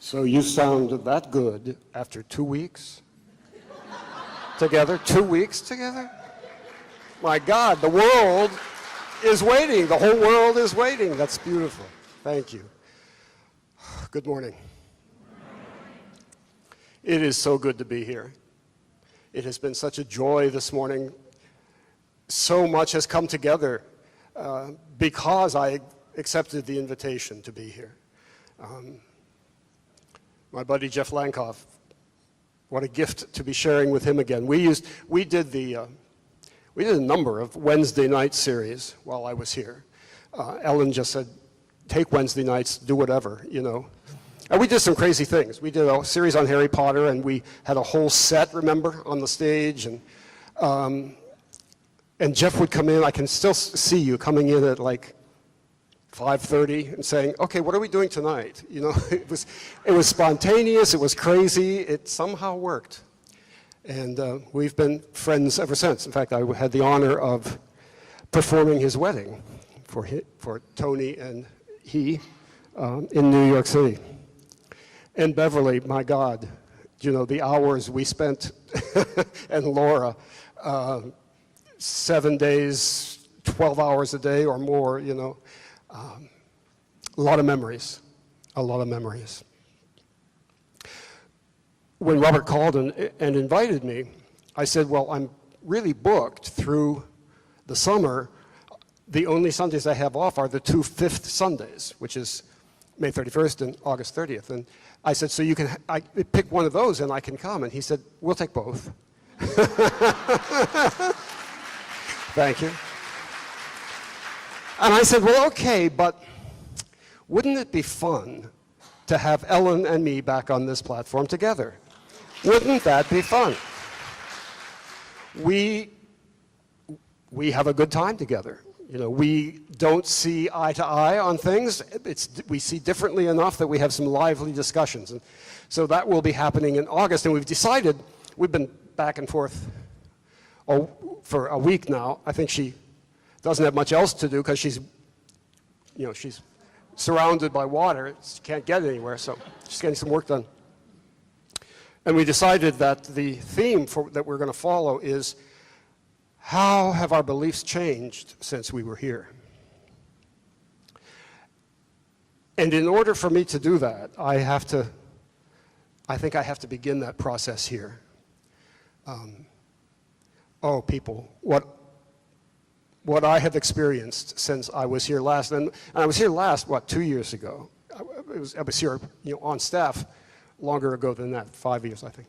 So you sound that good after 2 weeks together? 2 weeks together? My God, the world is waiting. The whole world is waiting. That's beautiful. Thank you. Good morning. It is so good to be here. It has been such a joy this morning. So much has come together because I accepted the invitation to be here. My buddy Jeff Lankoff, what a gift to be sharing with him again. We did a number of Wednesday night series while I was here. Ellen just said, take Wednesday nights, do whatever, you know. And we did some crazy things. We did a series on Harry Potter, and we had a whole set, remember, on the stage. And Jeff would come in. I can still see you coming in at like 5:30 and saying, okay, what are we doing tonight? You know, it was spontaneous, it was crazy, it somehow worked. And we've been friends ever since. In fact, I had the honor of performing his wedding for Tony and he in New York City. And Beverly, my God, you know, the hours we spent, and Laura, 7 days, 12 hours a day or more, you know. A lot of memories, a lot of memories. When Robert called and invited me, I said, well, I'm really booked through the summer. The only Sundays I have off are the 2 5th Sundays, which is May 31st and August 30th. And I said, so you can pick one of those and I can come. And he said, we'll take both. Thank you. And I said, well, okay, but wouldn't it be fun to have Ellen and me back on this platform together? Wouldn't that be fun? We have a good time together. You know, we don't see eye to eye on things. We see differently enough that we have some lively discussions. And so that will be happening in August. And we've decided, we've been back and forth for a week now. I think she doesn't have much else to do because she's surrounded by water. She can't get anywhere, so she's getting some work done. And we decided that the theme that we're going to follow is, how have our beliefs changed since we were here? And in order for me to do that, I think I have to begin that process here. Oh, people, what I have experienced since I was here last, and I was here last, 2 years ago. I was here, you know, on staff longer ago than that, 5 years, I think.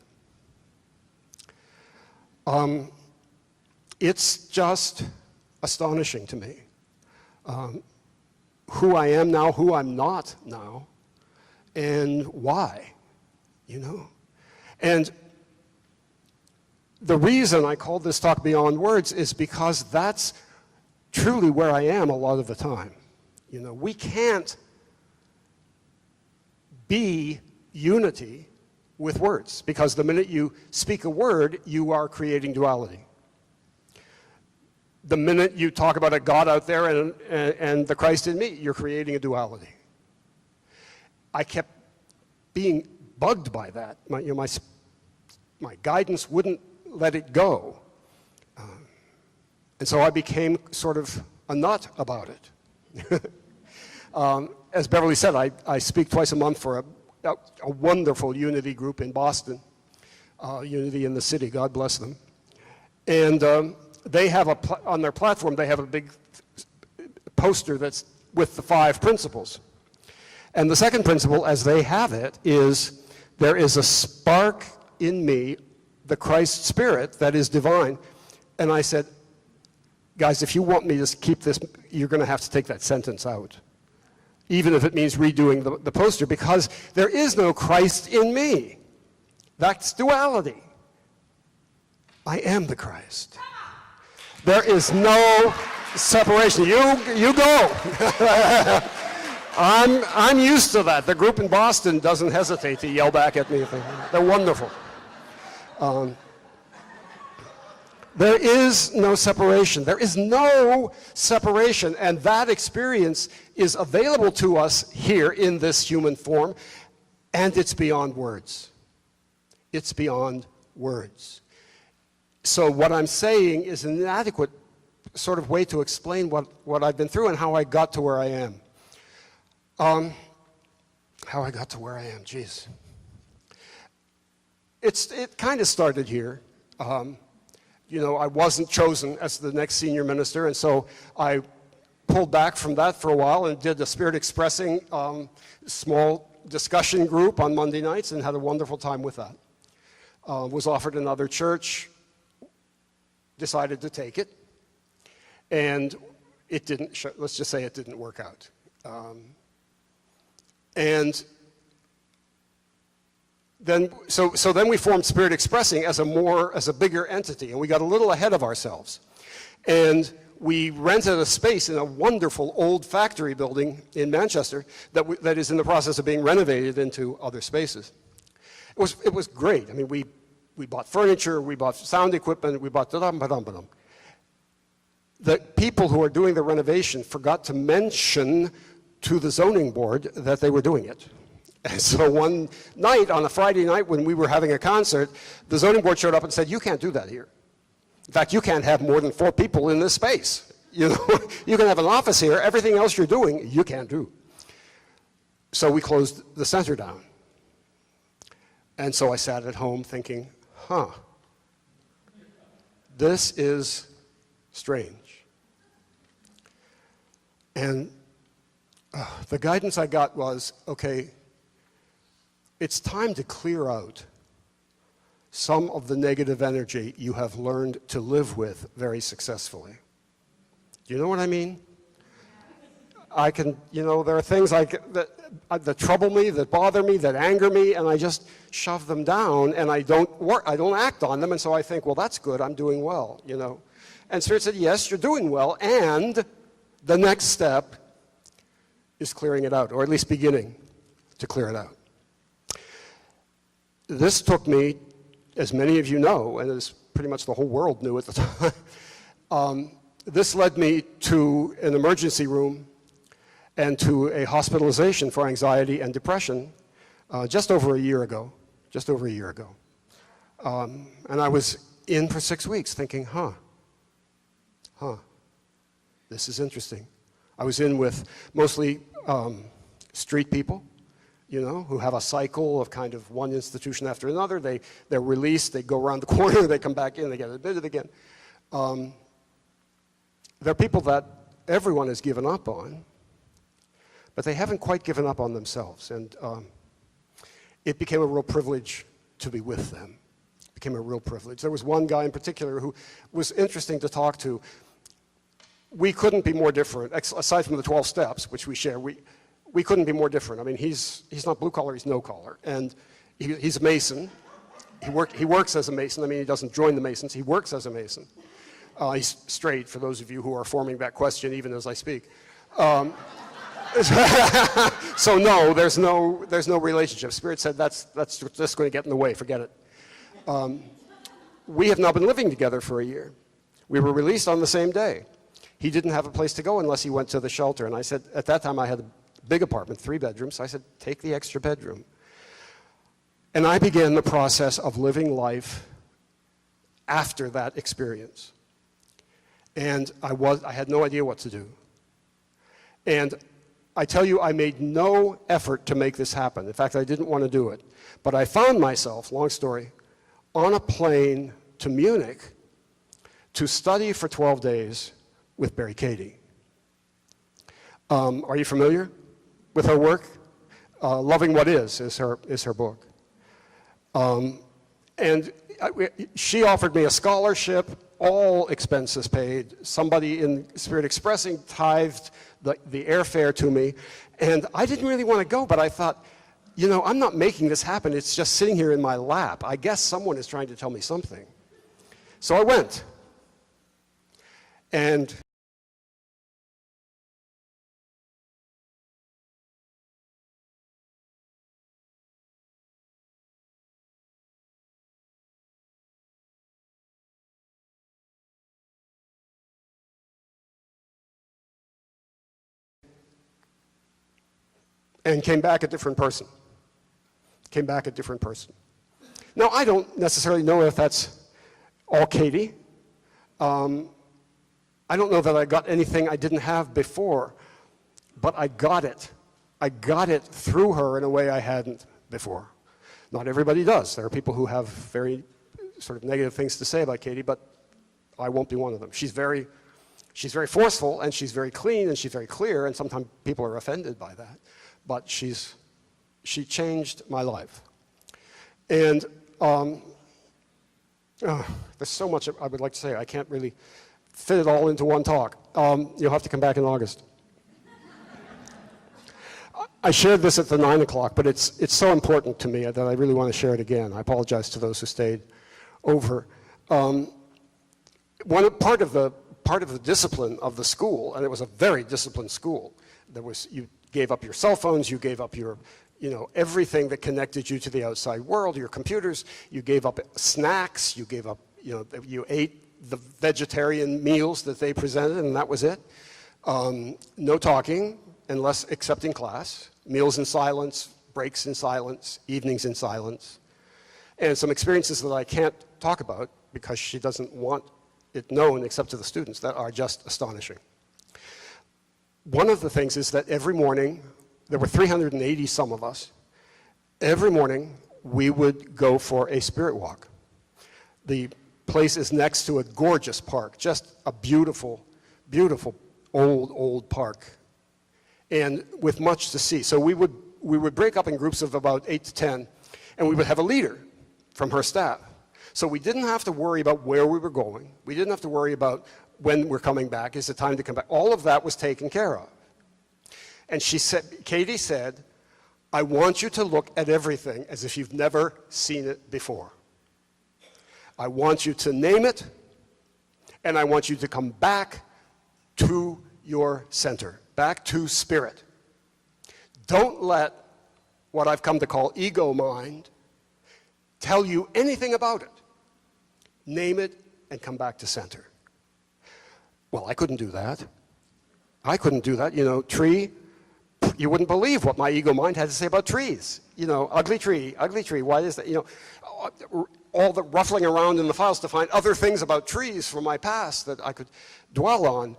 It's just astonishing to me who I am now, who I'm not now, and why, you know. And the reason I called this talk Beyond Words is because that's truly where I am a lot of the time. You know, we can't be unity with words, because the minute you speak a word, you are creating duality. The minute you talk about a God out there and the Christ in me, you're creating a duality. I kept being bugged by that. My guidance wouldn't let it go. And so I became sort of a nut about it. As Beverly said, I speak twice a month for a wonderful unity group in Boston, Unity in the City, God bless them. And they have on their platform, they have a big poster that's with the 5 principles. And the second principle, as they have it, is there is a spark in me, the Christ Spirit, that is divine. And I said, guys, if you want me to keep this, you're going to have to take that sentence out, even if it means redoing the poster, because there is no Christ in me. That's duality. I am the Christ. There is no separation. You go. I'm used to that. The group in Boston doesn't hesitate to yell back at me. They're wonderful. There is no separation. There is no separation, and that experience is available to us here in this human form. And it's beyond words. It's beyond words. So what I'm saying is an inadequate sort of way to explain what I've been through and how I got to where I am. How I got to where I am, geez. It kind of started here. You know, I wasn't chosen as the next senior minister, and so I pulled back from that for a while and did a Spirit Expressing small discussion group on Monday nights and had a wonderful time with that. Was offered another church, decided to take it, and it didn't, let's just say it didn't work out. And then, so then we formed Spirit Expressing as a bigger entity, and we got a little ahead of ourselves. And we rented a space in a wonderful old factory building in Manchester that is in the process of being renovated into other spaces. It was great. I mean, we bought furniture, we bought sound equipment, we bought da-dum-ba-dum-ba-dum. The people who are doing the renovation forgot to mention to the zoning board that they were doing it. And so one night, on a Friday night when we were having a concert, the zoning board showed up and said, you can't do that here. In fact, you can't have more than 4 people in this space. You know, you can have an office here, everything else you're doing, you can't do. So we closed the center down. And so I sat at home thinking, this is strange. And the guidance I got was, okay, it's time to clear out some of the negative energy you have learned to live with very successfully. Do you know what I mean? I can, you know, there are things that trouble me, that bother me, that anger me, and I just shove them down, and I don't act on them, and so I think, well, that's good, I'm doing well, you know. And Spirit said, yes, you're doing well, and the next step is clearing it out, or at least beginning to clear it out. This took me, as many of you know, and as pretty much the whole world knew at the time, this led me to an emergency room and to a hospitalization for anxiety and depression just over a year ago. And I was in for 6 weeks thinking, this is interesting. I was in with mostly street people, you know, who have a cycle of kind of one institution after another. They're released, they go around the corner, they come back in, they get admitted again. They're people that everyone has given up on, but they haven't quite given up on themselves. And it became a real privilege to be with them. It became a real privilege. There was one guy in particular who was interesting to talk to. We couldn't be more different, aside from the 12 steps, which we share. We couldn't be more different. I mean, he's not blue collar, he's no collar. And he's a Mason. He works as a Mason. I mean, he doesn't join the Masons, he works as a Mason. He's straight, for those of you who are forming that question even as I speak. So no, there's no relationship. Spirit said that's just going to get in the way, forget it. We have now been living together for a year. We were released on the same day. He didn't have a place to go unless he went to the shelter. And I said, at that time I had a big apartment, 3 bedrooms. So I said, take the extra bedroom. And I began the process of living life after that experience. And I had no idea what to do. And I tell you, I made no effort to make this happen. In fact, I didn't want to do it. But I found myself, long story, on a plane to Munich to study for 12 days with Barry Cady. Are you familiar with her work? Loving What Is her book. And she offered me a scholarship, all expenses paid. Somebody in Spirit Expressing tithed the airfare to me. And I didn't really want to go, but I thought, you know, I'm not making this happen. It's just sitting here in my lap. I guess someone is trying to tell me something. So I went. And came back a different person. came back a different person. Now, I don't necessarily know if that's all Katie. I don't know that I got anything I didn't have before, but I got it. I got it through her in a way I hadn't before. Not everybody does. There are people who have very sort of negative things to say about Katie, but I won't be one of them. She's very forceful, and she's very clean, and she's very clear, and sometimes people are offended by that. But she changed my life. And there's so much I would like to say. I can't really fit it all into one talk. You'll have to come back in August. I shared this at the 9 o'clock, but it's so important to me that I really want to share it again. I apologize to those who stayed over. Part of the discipline of the school, and it was a very disciplined school. You gave up your cell phones, you gave up your, everything that connected you to the outside world, your computers. You gave up snacks. You gave up, you ate the vegetarian meals that they presented, and that was it. No talking, unless except in class. Meals in silence, breaks in silence, evenings in silence. And some experiences that I can't talk about because she doesn't want it known except to the students that are just astonishing. One of the things is that every morning, there were 380 some of us, every morning we would go for a spirit walk. The place is next to a gorgeous park, just a beautiful, beautiful old park, and with much to see. So we would break up in groups of about 8 to 10, and we would have a leader from her staff. So we didn't have to worry about where we were going. We didn't have to worry about when we're coming back. Is it time to come back? All of that was taken care of. And Katie said, I want you to look at everything as if you've never seen it before. I want you to name it, and I want you to come back to your center, back to spirit. Don't let what I've come to call ego mind tell you anything about it. Name it and come back to center. Well, I couldn't do that. I couldn't do that. Tree, you wouldn't believe what my ego mind had to say about trees. Ugly tree, why is that? All the ruffling around in the files to find other things about trees from my past that I could dwell on.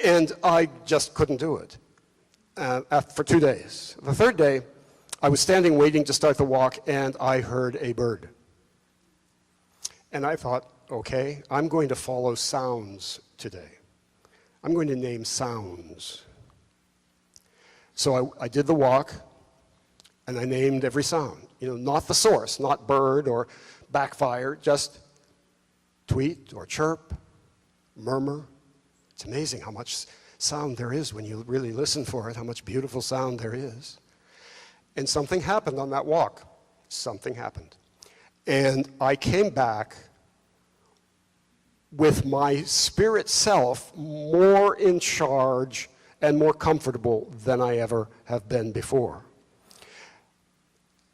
And I just couldn't do it for 2 days. The third day, I was standing waiting to start the walk, and I heard a bird. And I thought, okay, I'm going to follow sounds today. I'm going to name sounds. So I did the walk, and I named every sound. Not the source, not bird or backfire, just tweet or chirp, murmur. It's amazing how much sound there is when you really listen for it, how much beautiful sound there is. And something happened on that walk. Something happened. And I came back with my spirit self more in charge and more comfortable than I ever have been before.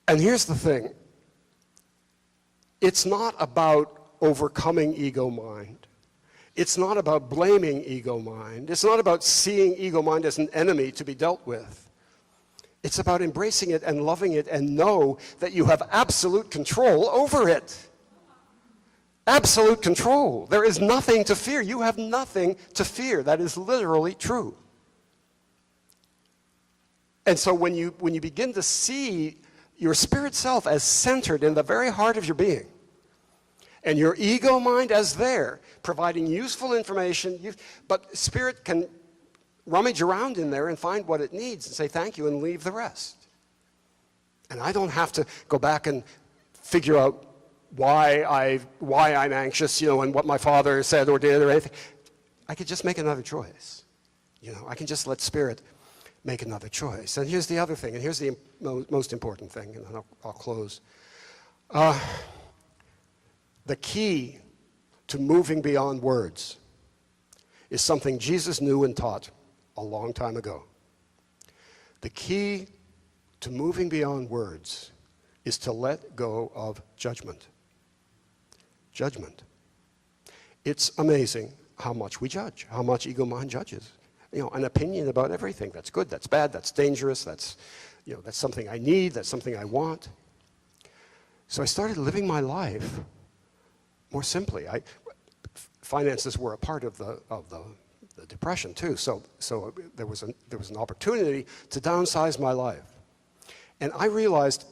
And here's the thing. It's not about overcoming ego mind. It's not about blaming ego mind. It's not about seeing ego mind as an enemy to be dealt with. It's about embracing it and loving it and know that you have absolute control over it. Absolute control. There is nothing to fear. You have nothing to fear. That is literally true. And so when you begin to see your spirit self as centered in the very heart of your being, and your ego mind as there, providing useful information, but spirit can rummage around in there and find what it needs and say thank you and leave the rest. And I don't have to go back and figure out why I'm anxious, and what my father said or did or anything. I could just make another choice. I can just let spirit make another choice. And here's the other thing, and here's the most important thing, and then I'll close. The key to moving beyond words is something Jesus knew and taught a long time ago. The key to moving beyond words is to let go of judgment. Judgment. It's amazing how much we judge, how much ego mind judges. An opinion about everything. That's good, that's bad, that's dangerous, that's something I need, that's something I want. So I started living my life more simply. Finances were a part of the depression too. So there was an opportunity to downsize my life. And I realized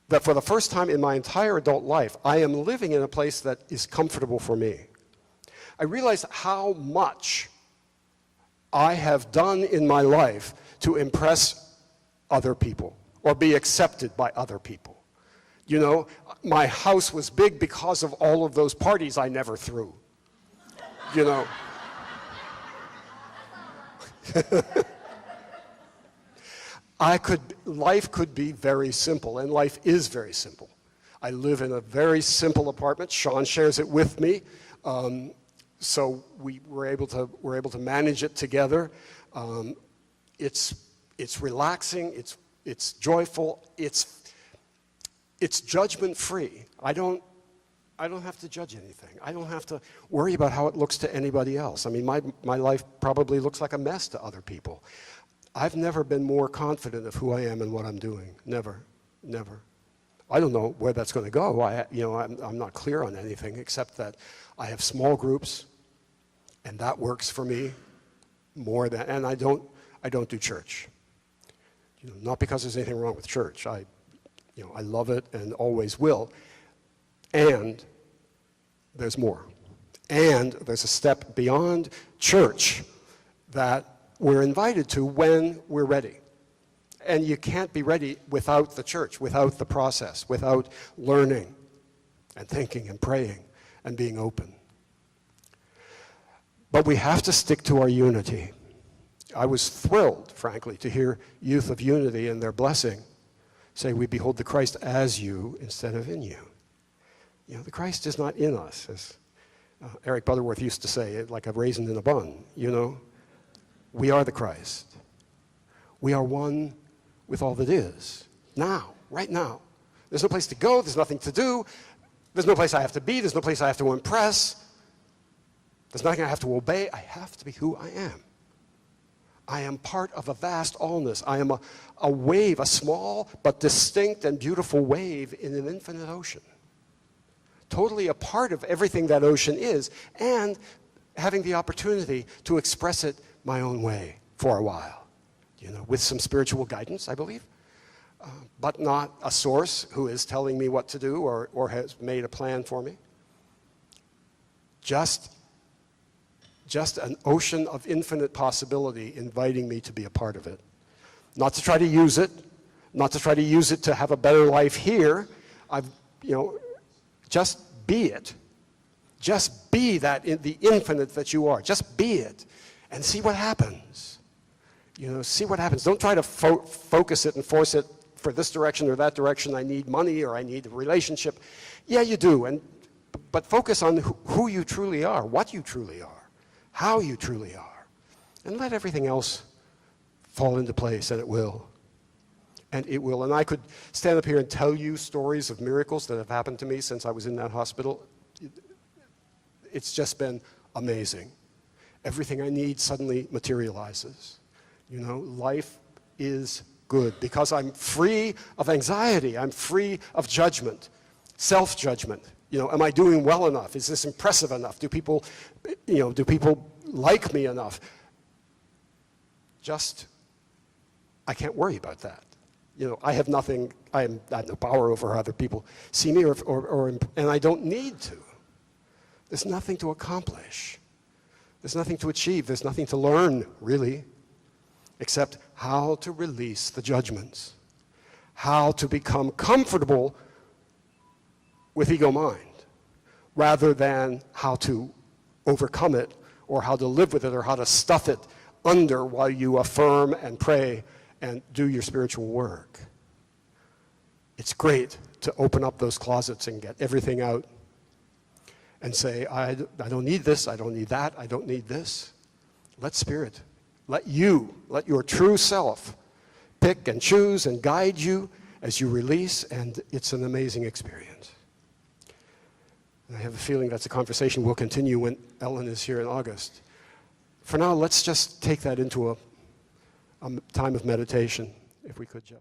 that for the first time in my entire adult life, I am living in a place that is comfortable for me. I realized how much I have done in my life to impress other people or be accepted by other people. You know, my house was big because of all of those parties I never threw. You know. Life could be very simple, and life is very simple. I live in a very simple apartment. Sean shares it with me, so we're able to manage it together. It's relaxing. It's joyful. It's judgment-free. I don't have to judge anything. I don't have to worry about how it looks to anybody else. I mean, my life probably looks like a mess to other people. I've never been more confident of who I am and what I'm doing. Never, never. I don't know where that's going to go. I'm not clear on anything except that I have small groups, and that works for me more than. And I don't do church. You know, not because there's anything wrong with church. I love it and always will. And there's more. And there's a step beyond church that we're invited to when we're ready. And you can't be ready without the church, without the process, without learning and thinking and praying and being open. But we have to stick to our unity. I was thrilled, frankly, to hear Youth of Unity and their blessing say, we behold the Christ as you instead of in you. You know, the Christ is not in us, as Eric Butterworth used to say, like a raisin in a bun, you know. We are the Christ. We are one with all that is. Now, right now. There's no place to go. There's nothing to do. There's no place I have to be. There's no place I have to impress. There's nothing I have to obey. I have to be who I am. I am part of a vast allness. I am a wave, a small but distinct and beautiful wave in an infinite ocean. Totally a part of everything that ocean is, and having the opportunity to express it my own way for a while, you know, with some spiritual guidance, I believe, but not a source who is telling me what to do or has made a plan for me. Just an ocean of infinite possibility inviting me to be a part of it. Not to try to use it, not to try to use it to have a better life here. Just be it. Just be that the infinite that you are. Just be it. And see what happens. You know, see what happens. Don't try to focus it and force it for this direction or that direction. I need money or I need a relationship. Yeah, you do. But focus on who you truly are, what you truly are, how you truly are. And let everything else fall into place, and it will. And it will. And I could stand up here and tell you stories of miracles that have happened to me since I was in that hospital. It's just been amazing. Everything I need suddenly materializes. You know, life is good because I'm free of anxiety. I'm free of judgment, self-judgment. You know, am I doing well enough? Is this impressive enough? Do people like me enough? I can't worry about that. You know, I have nothing, I have no power over how other people see me and I don't need to. There's nothing to accomplish. There's nothing to achieve. There's nothing to learn, really, except how to release the judgments, how to become comfortable with ego mind, rather than how to overcome it or how to live with it or how to stuff it under while you affirm and pray and do your spiritual work. It's great to open up those closets and get everything out and say, I don't need this, I don't need that, I don't need this. Let Spirit, let your true self pick and choose and guide you as you release, and it's an amazing experience. And I have a feeling that's a conversation we'll continue when Ellen is here in August. For now, let's just take that into a time of meditation, if we could, Jeff.